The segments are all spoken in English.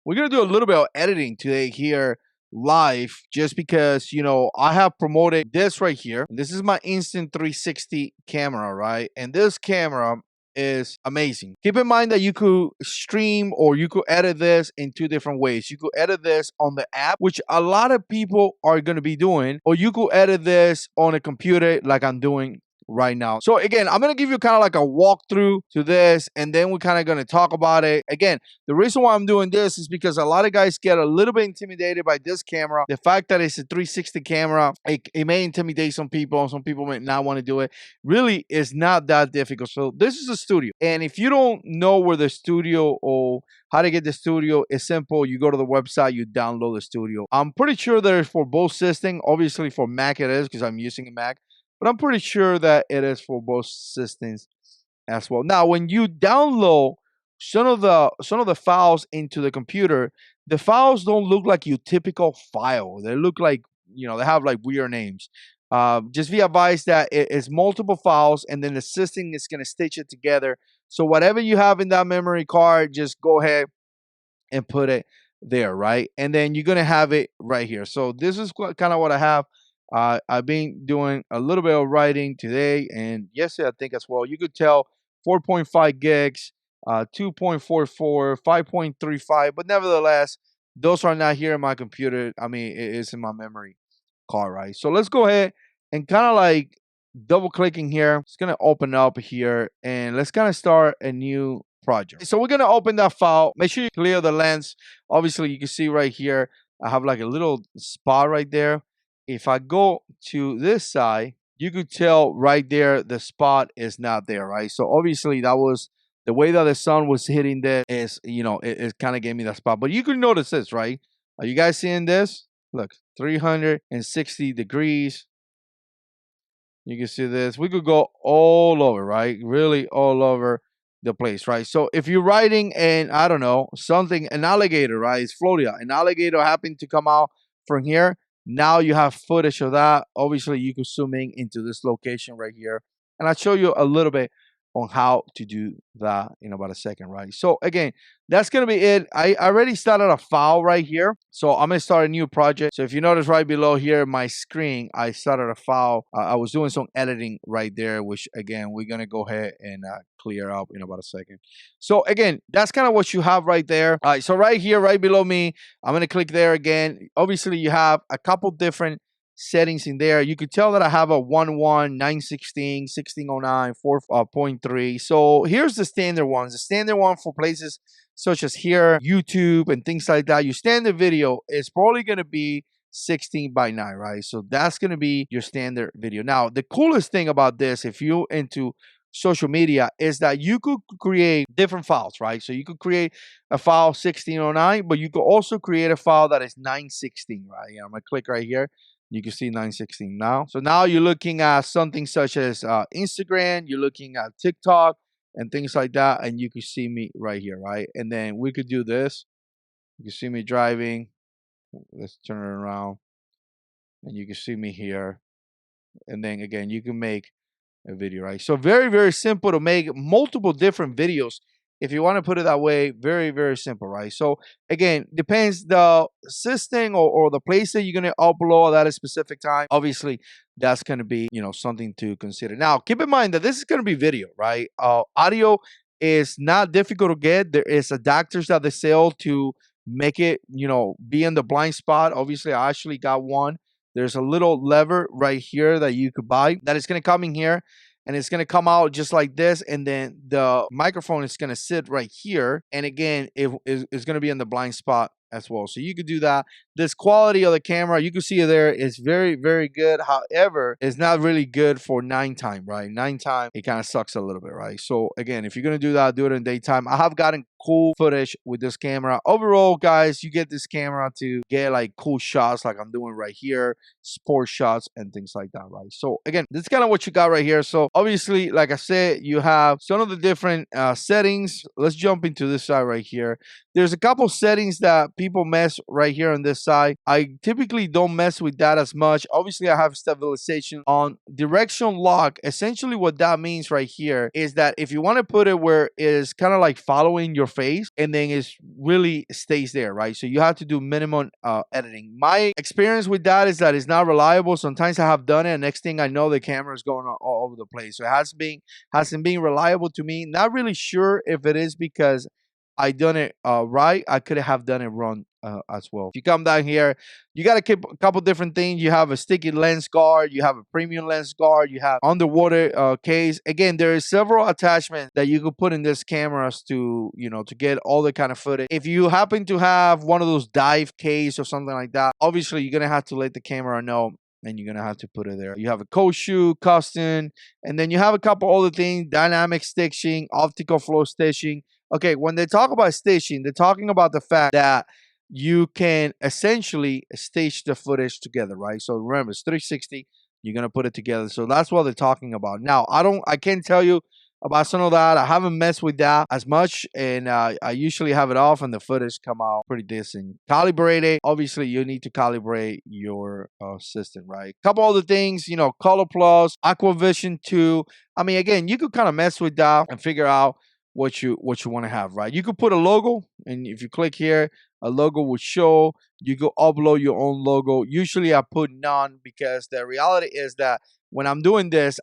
we're gonna do a little bit of editing today here live, just because I have promoted this right here. This is my Insta360 camera, right? And this camera is amazing. Keep in mind that you could stream or you could edit this in two different ways. You could edit this on the app, which a lot of people are going to be doing, or you could edit this on a computer like I'm doing right now. So again, I'm going to give you kind of like a walkthrough to this, and then we're kind of going to talk about it. Again, the reason why I'm doing this is because a lot of guys get a little bit intimidated by this camera. The fact that it's a 360 camera, it may intimidate some people. Some people may not want to do it. Really, it's not that difficult. So this is a studio. And if you don't know where the studio or how to get the studio, it's simple. You go to the website, you download the studio. I'm pretty sure that it's for both systems. Obviously for Mac it is, because I'm using a Mac. But I'm pretty sure that it is for both systems as well. Now, when you download some of the files into the computer, the files don't look like your typical file. They look like, they have like weird names. Just be advised that it is multiple files, and then the system is going to stitch it together. So whatever you have in that memory card, just go ahead and put it there, right? And then you're going to have it right here. So this is kind of what I have. I've been doing a little bit of writing today and yesterday, I think, as well. You could tell 4.5 gigs, 2.44, 5.35, but nevertheless, those are not here in my computer. I mean, it is in my memory card, right? So let's go ahead and kind of like double clicking here. It's going to open up here, and let's kind of start a new project. So we're going to open that file. Make sure you clear the lens. Obviously, you can see right here, I have like a little spot right there. If I go to this side, you could tell right there the spot is not there, right? So obviously that was the way that the sun was hitting this is, it kind of gave me that spot. But you can notice this, right? Are you guys seeing this? Look, 360 degrees. You can see this. We could go all over, right? Really all over the place, right? So if you're riding and I don't know, an alligator, right? It's Florida. An alligator happened to come out from here. Now you have footage of that. Obviously, you can zoom in into this location right here. And I'll show you a little bit on how to do that in about a second, right? So again, that's going to be it. I already started a file right here. So I'm going to start a new project. So if you notice right below here, my screen, I started a file. I was doing some editing right there, which again, we're going to go ahead and clear up in about a second. So again, that's kind of what you have right there. All right, so right here, right below me, I'm going to click there again. Obviously, you have a couple different settings in there. You could tell that I have a 1.1, 916, 1609, 4.3. So here's the standard ones. The standard one for places such as here, YouTube, and things like that. Your standard video is probably going to be 16:9, right? So that's going to be your standard video. Now, the coolest thing about this, if you're into social media, is that you could create different files, right? So you could create a file 1609, but you could also create a file that is 916, right? I'm going to click right here. You can see 916 now. So now you're looking at something such as Instagram, you're looking at TikTok and things like that. And you can see me right here, right? And then we could do this. You can see me driving. Let's turn it around. And you can see me here. And then again, you can make a video, right? So very, very simple to make multiple different videos. If you want to put it that way, very, very simple, right? So again, depends the system or the place that you're going to upload at a specific time. Obviously, that's going to be, something to consider. Now, keep in mind that this is going to be video, right? Audio is not difficult to get. There is adapters that they sell to make it, be in the blind spot. Obviously, I actually got one. There's a little lever right here that you could buy that is going to come in here. And it's going to come out just like this. And then the microphone is going to sit right here. And again, it's going to be in the blind spot as well. So you could do that. This quality of the camera, you can see it there, is very, very good. However, it's not really good for nighttime, right? Nighttime, it kind of sucks a little bit, right? So again, if you're going to do that, do it in daytime. I have gotten cool footage with this camera. Overall, guys, you get this camera to get like cool shots like I'm doing right here, sport shots and things like that, right? So again, this is kind of what you got right here. So obviously, like I said, you have some of the different settings. Let's jump into this side right here. There's a couple settings that people mess right here on this side. I typically don't mess with that as much. Obviously, I have stabilization on direction lock. Essentially, what that means right here is that if you want to put it where it is kind of like following your face and then it really stays there, right? So you have to do minimum editing. My experience with that is that it's not reliable. Sometimes I have done it, and next thing I know, the camera is going all over the place. So it hasn't been reliable to me. Not really sure if it is because I done it right. I could have done it wrong as well. If you come down here, you got to keep a couple different things. You have a sticky lens guard. You have a premium lens guard. You have underwater case. Again, there is several attachments that you could put in this cameras to, to get all the kind of footage. If you happen to have one of those dive case or something like that, obviously you're going to have to let the camera know and you're gonna have to put it there. You have a cold shoe, custom, and then you have a couple other things: dynamic stitching, optical flow stitching. Okay, when they talk about stitching, they're talking about the fact that you can essentially stitch the footage together, right? So remember, it's 360. You're gonna put it together. So that's what they're talking about. Now, I can't tell you about some of that. I haven't messed with that as much, and I usually have it off, and the footage come out pretty decent. Calibrate it. Obviously, you need to calibrate your system, right? Couple other things, Color Plus, Aquavision 2. I mean, again, you could kind of mess with that and figure out what you want to have, right? You could put a logo, and if you click here, a logo will show. You go upload your own logo. Usually I put none because the reality is that when I'm doing this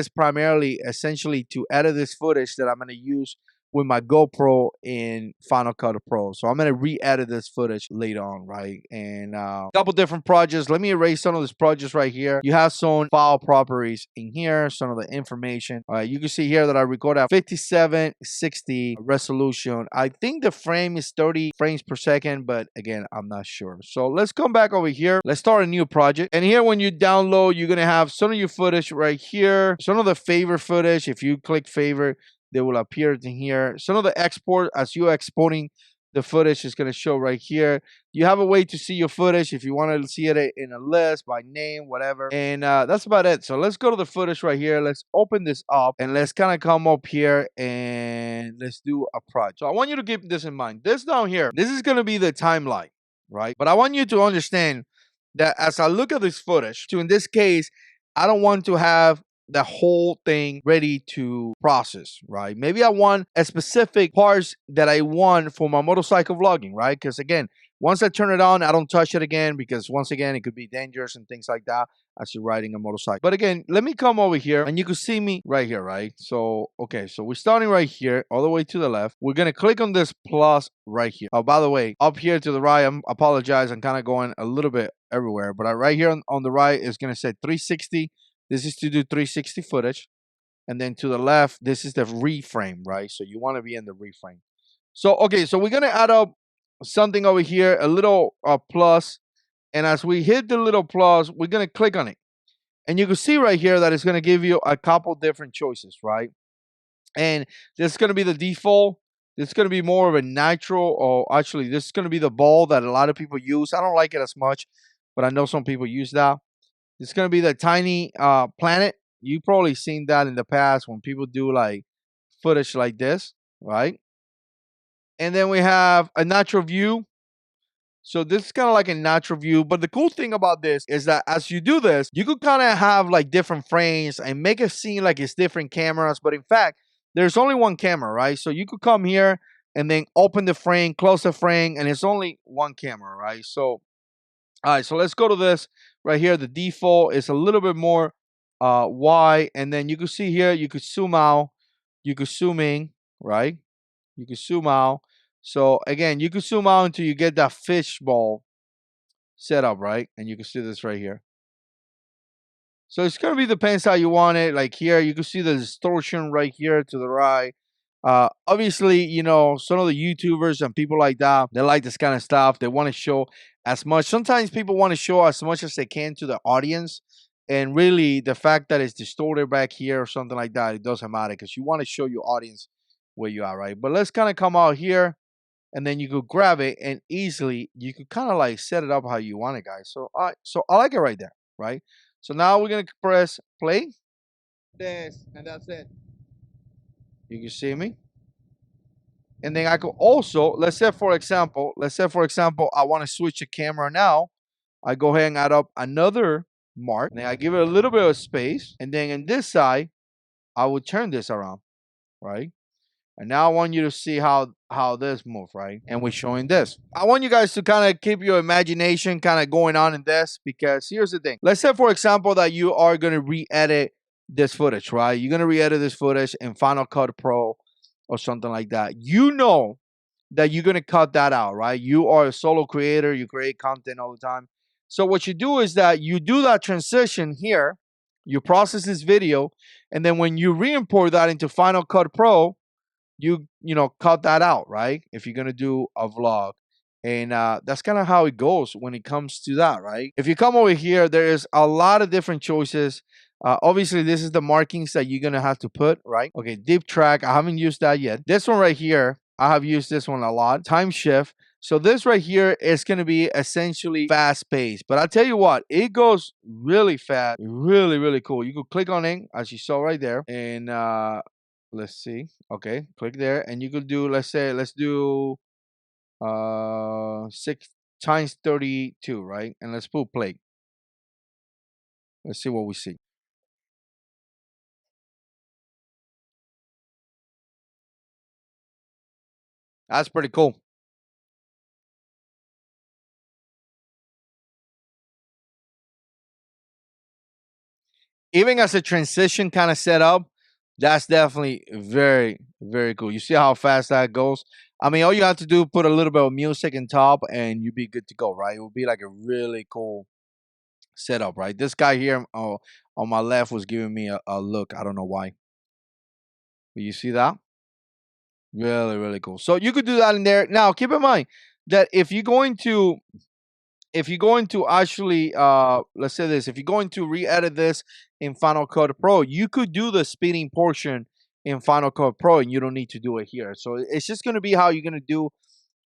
primarily essentially to edit this footage that I'm going to use with my GoPro in Final Cut Pro. So I'm going to re-edit this footage later on, right? And a couple different projects. Let me erase some of these projects right here. You have some file properties in here, some of the information. All right, you can see here that I record at 5760 resolution. I think the frame is 30 frames per second, but again, I'm not sure. So let's come back over here. Let's start a new project. And here, when you download, you're going to have some of your footage right here. Some of the favorite footage. If you click favorite, they will appear in here. Some of the export, as you're exporting the footage, is going to show right here. You have a way to see your footage if you want to see it in a list by name, whatever. And that's about it. So let's go to the footage right here. Let's open this up and let's kind of come up here and let's do a project. So I want you to keep this in mind. This down here, this is going to be the timeline, right? But I want you to understand that as I look at this footage, so in this case, I don't want to have the whole thing ready to process, right? Maybe I want a specific parts that I want for my motorcycle vlogging, right? Because again, once I turn it on, I don't touch it again because once again, it could be dangerous and things like that as you're riding a motorcycle. But again, let me come over here and you can see me right here, right? So, okay, so we're starting right here, all the way to the left. We're going to click on this plus right here. Oh, by the way, up here to the right, I apologize. I'm kind of going a little bit everywhere, but right here on the right is going to say 360. This is to do 360 footage. And then to the left, this is the reframe, right? So you want to be in the reframe. So, okay, so we're going to add up something over here, a little plus. And as we hit the little plus, we're going to click on it. And you can see right here that it's going to give you a couple different choices, right? And this is going to be the default. This is going to be more of a natural, or actually, this is going to be the ball that a lot of people use. I don't like it as much, but I know some people use that. It's going to be the tiny planet. You've probably seen that in the past when people do like footage like this, right? And then we have a natural view. So this is kind of like a natural view. But the cool thing about this is that as you do this, you could kind of have like different frames and make it seem like it's different cameras. But in fact, there's only one camera, right? So you could come here and then open the frame, close the frame, and it's only one camera, right? So all right, so let's go to this right here. The default is a little bit more wide, and then you can see here, you could zoom out, you could zoom in, right? You could zoom out. So again, you could zoom out until you get that fishbowl set up, right? And you can see this right here. So it's gonna be depends how you want it. Like here, you can see the distortion right here to the right. Obviously, some of the YouTubers and people like that, they like this kind of stuff. They want to show as much. Sometimes people want to show as much as they can to the audience. And really, the fact that it's distorted back here or something like that, it doesn't matter because you want to show your audience where you are, right? But let's kind of come out here and then you could grab it and easily, you could kind of like set it up how you want it, guys. So I like it right there, right? So now we're going to press play. This, and that's it. You can see me. And then I could also, let's say for example, I want to switch the camera now. I go ahead and add up another mark, and then I give it a little bit of space. And then in this side, I will turn this around, right? And now I want you to see how this move, right? And we're showing this. I want you guys to kind of keep your imagination kind of going on in this, because here's the thing. Let's say, for example, that you are going to re-edit this footage, right? You're going to re-edit this footage in Final Cut Pro or something like that. You know that you're going to cut that out, right? You are a solo creator. You create content all the time. So what you do is that you do that transition here. You process this video. And then when you re-import that into Final Cut Pro, you cut that out, right? If you're gonna do a vlog. And that's kind of how it goes when it comes to that, right? If you come over here, there is a lot of different choices. Obviously, this is the markings that you're gonna have to put, right? Okay, deep track, I haven't used that yet. This one right here, I have used this one a lot. Time shift. So this right here is going to be essentially fast paced. But I tell you what, it goes really fast, really, really cool. You could click on it as you saw right there. And let's see. Okay, click there. And you could do, let's do 6 times 32, right? And let's put play. Let's see what we see. That's pretty cool. Even as a transition kind of setup, that's definitely very, very cool. You see how fast that goes? I mean, all you have to do put a little bit of music in top and you'd be good to go, right? It would be like a really cool setup, right? This guy here on my left was giving me a look. I don't know why. But you see that? Really, really cool. So you could do that in there. Now, keep in mind that if you're going to actually let's say this, if you're going to re-edit this in Final Cut Pro, you could do the speeding portion in Final Cut Pro and you don't need to do it here. So it's just going to be how you're going to do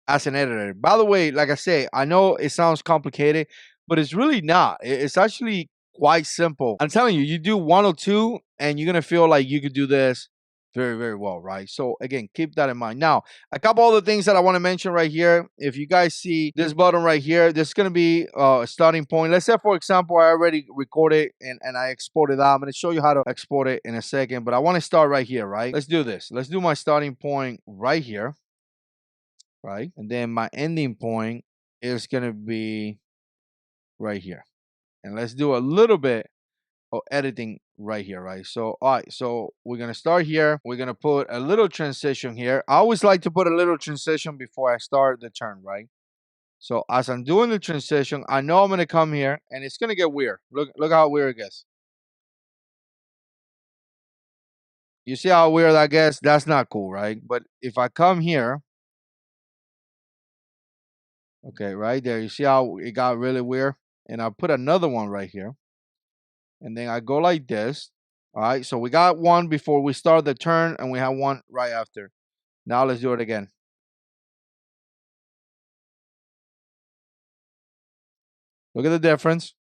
as an editor. By the way, like I say, I know it sounds complicated, but it's really not. It's actually quite simple. I'm telling you, you do one or two and you're going to feel like you could do this very, very well, right? So again, keep that in mind. Now, a couple other things that I want to mention right here. If you guys see this button right here, this is going to be a starting point. Let's say, for example, I already recorded and I exported that. I'm going to show you how to export it in a second, but I want to start right here, right? Let's do this. Let's do my starting point right here, right? And then my ending point is going to be right here. And let's do a little bit of editing right here, right? So, all right, so we're going to start here. We're going to put a little transition here. I always like to put a little transition before I start the turn, right? So as I'm doing the transition, I know I'm going to come here and it's going to get weird. Look how weird it gets. You see how weird that gets? That's not cool, right? But if I come here, okay, right there, you see how it got really weird? And I'll put another one right here. And then I go like this. All right, so we got one before we start the turn and we have one right after. Now let's do it again. Look at the difference.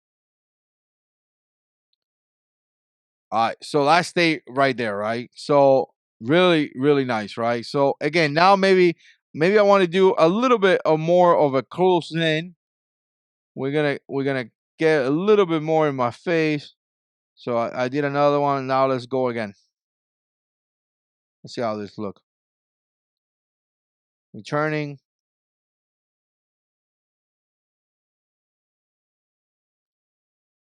All right, so that stayed right there, right? So really, really nice, right? So again, now maybe I want to do a little bit of more of a close in. We're gonna get a little bit more in my face. So I did another one. Now let's go again. Let's see how this look. Returning.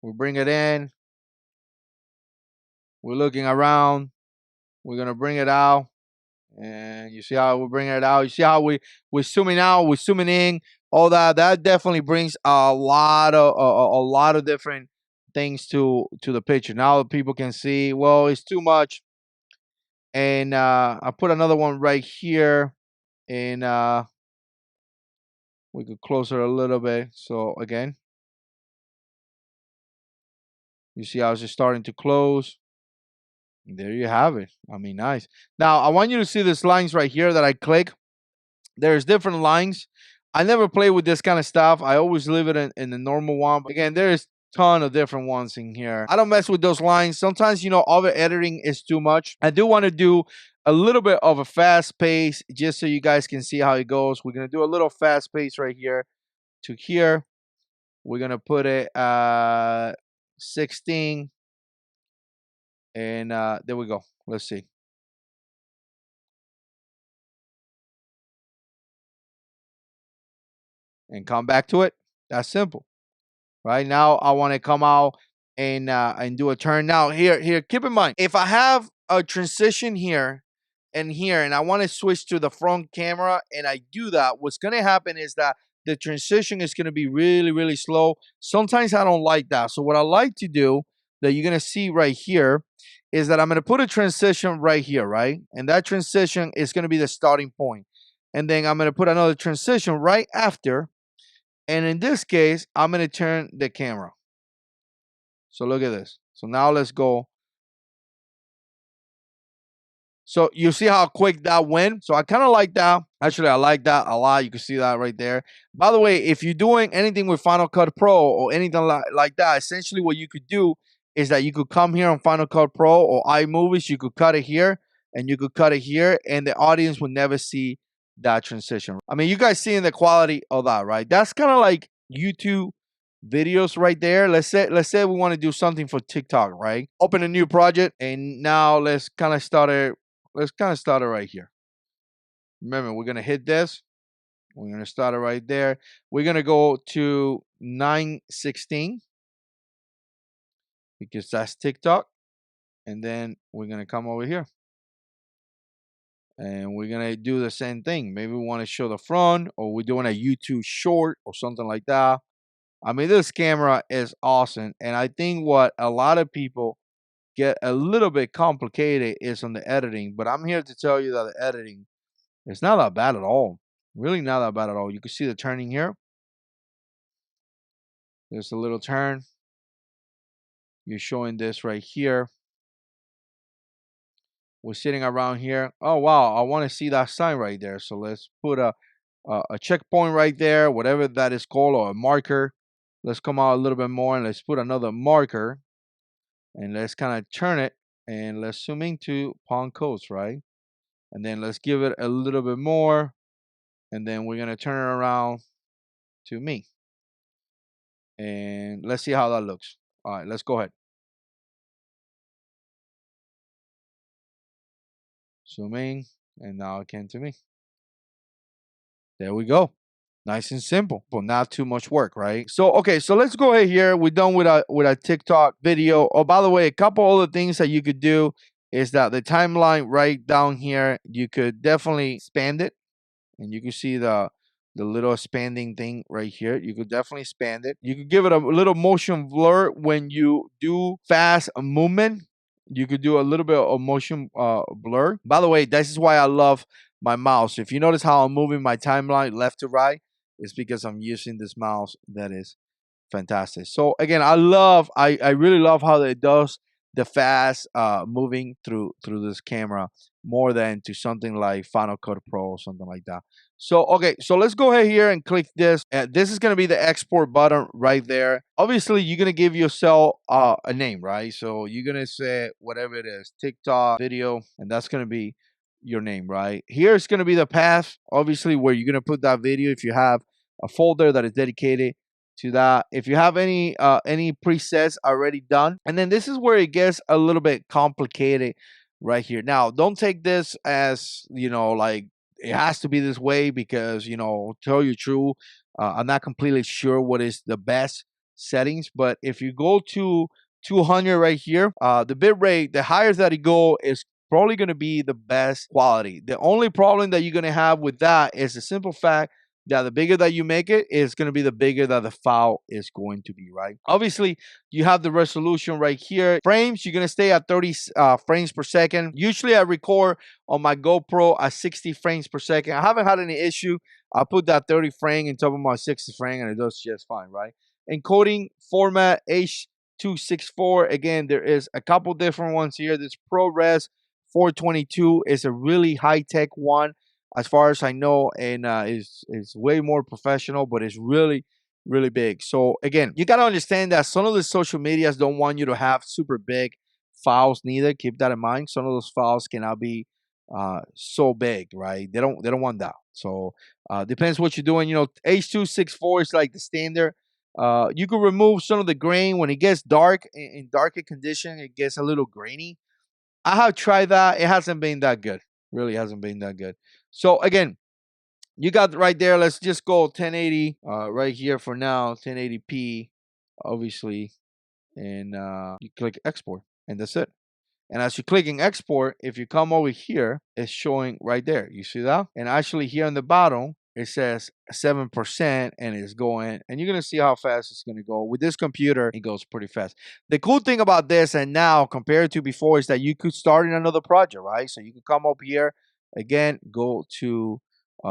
We bring it in. We're looking around. We're gonna bring it out. And you see how we're bringing it out. You see how we're zooming out, we're zooming in, all that. That definitely brings a lot of different things to the picture. Now people can see. Well, it's too much. And I put another one right here, and we could close it a little bit. So again, you see how it's just starting to close. There you have it. I mean, nice. Now I want you to see these lines right here that I click. There's different lines. I never play with this kind of stuff. I always leave it in the normal one. But again, there's ton of different ones in here. I don't mess with those lines. Sometimes, all the editing is too much. I do want to do a little bit of a fast pace just so you guys can see how it goes. We're going to do a little fast pace right here to here. We're going to put it 16. And there we go. Let's see. And come back to it. That's simple. Right now, I want to come out and do a turn. Now, here, keep in mind, if I have a transition here and here, and I want to switch to the front camera, and I do that, what's going to happen is that the transition is going to be really, really slow. Sometimes I don't like that. So what I like to do that you're going to see right here is that I'm going to put a transition right here, right? And that transition is going to be the starting point. And then I'm going to put another transition right after. And in this case, I'm going to turn the camera. So look at this. So now let's go. So you see how quick that went? So I kind of like that. Actually, I like that a lot. You can see that right there. By the way, if you're doing anything with Final Cut Pro or anything like that, essentially what you could do is that you could come here on Final Cut Pro or iMovies. You could cut it here and you could cut it here, and the audience would never see that transition. I mean, you guys seeing the quality of that, right? That's kind of like YouTube videos right there. Let's say we want to do something for TikTok, right? Open a new project, and now let's kind of start it right here. Remember, we're gonna hit this. We're gonna start it right there. We're gonna go to 916 because that's TikTok, and then we're gonna come over here. And we're gonna do the same thing. Maybe we want to show the front, or we're doing a YouTube short or something like that. I mean, this camera is awesome. And I think what a lot of people get a little bit complicated is on the editing. But I'm here to tell you that the editing is not that bad at all. Really not that bad at all. You can see the turning here. There's a little turn. You're showing this right here. We're sitting around here. Oh, wow. I want to see that sign right there. So let's put a checkpoint right there, whatever that is called, or a marker. Let's come out a little bit more and let's put another marker. And let's kind of turn it and let's zoom into Palm Coast, right? And then let's give it a little bit more. And then we're going to turn it around to me. And let's see how that looks. All right, let's go ahead. Zoom in, and now it came to me. There we go. Nice and simple, but not too much work, right? So, okay, so let's go ahead here. We're done with a TikTok video. Oh, by the way, a couple other things that you could do is that the timeline right down here, you could definitely expand it, and you can see the little expanding thing right here. You could definitely expand it. You could give it a little motion blur when you do fast movement. You could do a little bit of motion blur. By the way, this is why I love my mouse. If you notice how I'm moving my timeline left to right, it's because I'm using this mouse that is fantastic. So again, I really love how it does the fast moving through this camera more than to something like Final Cut Pro or something like that. So okay, so let's go ahead here and click this. This is gonna be the export button right there. Obviously, you're gonna give yourself a name, right? So you're gonna say whatever it is, TikTok video, and that's gonna be your name, right? Here's gonna be the path, obviously, where you're gonna put that video if you have a folder that is dedicated to that. If you have any presets already done, and then this is where it gets a little bit complicated right here. Now, don't take this as like it has to be this way because to tell you true, I'm not completely sure what is the best settings. But if you go to 200 right here, the bit rate, the higher that it go is probably going to be the best quality. The only problem that you're going to have with that is the simple fact that the bigger that you make it is going to be the bigger that the file is going to be, right? Obviously, you have the resolution right here. Frames, you're going to stay at 30 frames per second. Usually, I record on my GoPro at 60 frames per second. I haven't had any issue. I put that 30 frame in top of my 60 frame, and it does just fine, right? Encoding format H.264. Again, there is a couple different ones here. This ProRes 422 is a really high-tech one, as far as I know, and is way more professional, but it's really really big. So again, you got to understand that some of the social medias don't want you to have super big files neither. Keep that in mind. Some of those files cannot be so big, right? They don't want that. So depends what you're doing. H.264 is like the standard. You can remove some of the grain when it gets dark in darker condition. It gets a little grainy. I have tried that. It hasn't been that good. Really hasn't been that good. So again, you got right there. Let's just go 1080 right here for now. 1080p, obviously, and you click export, and that's it. And as you're clicking export, if you come over here, it's showing right there. You see that? And actually here on the bottom, it says 7% and it's going, and you're going to see how fast it's going to go. With this computer, it goes pretty fast. The cool thing about this and now compared to before is that you could start in another project, right? So you can come up here, again, go to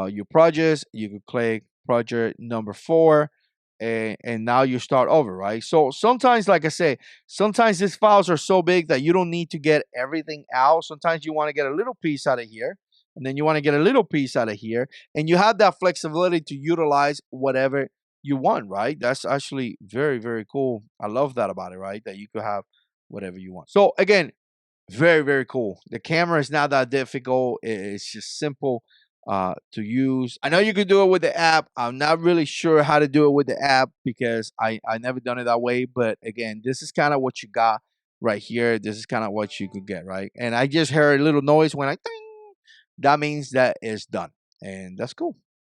your projects. You could click project number 4, and now you start over, right? So sometimes, like I say, sometimes these files are so big that you don't need to get everything out. Sometimes you want to get a little piece out of here, and then you want to get a little piece out of here, and you have that flexibility to utilize whatever you want, right? That's actually very, very cool. I love that about it, right? That you could have whatever you want. So again, very, very cool. The camera is not that difficult. It's just simple to use. I know you could do it with the app. I'm not really sure how to do it with the app because I never done it that way. But again, this is kind of what you got right here. This is kind of what you could get, right? And I just heard a little noise when I ding. That means that it's done. And that's cool.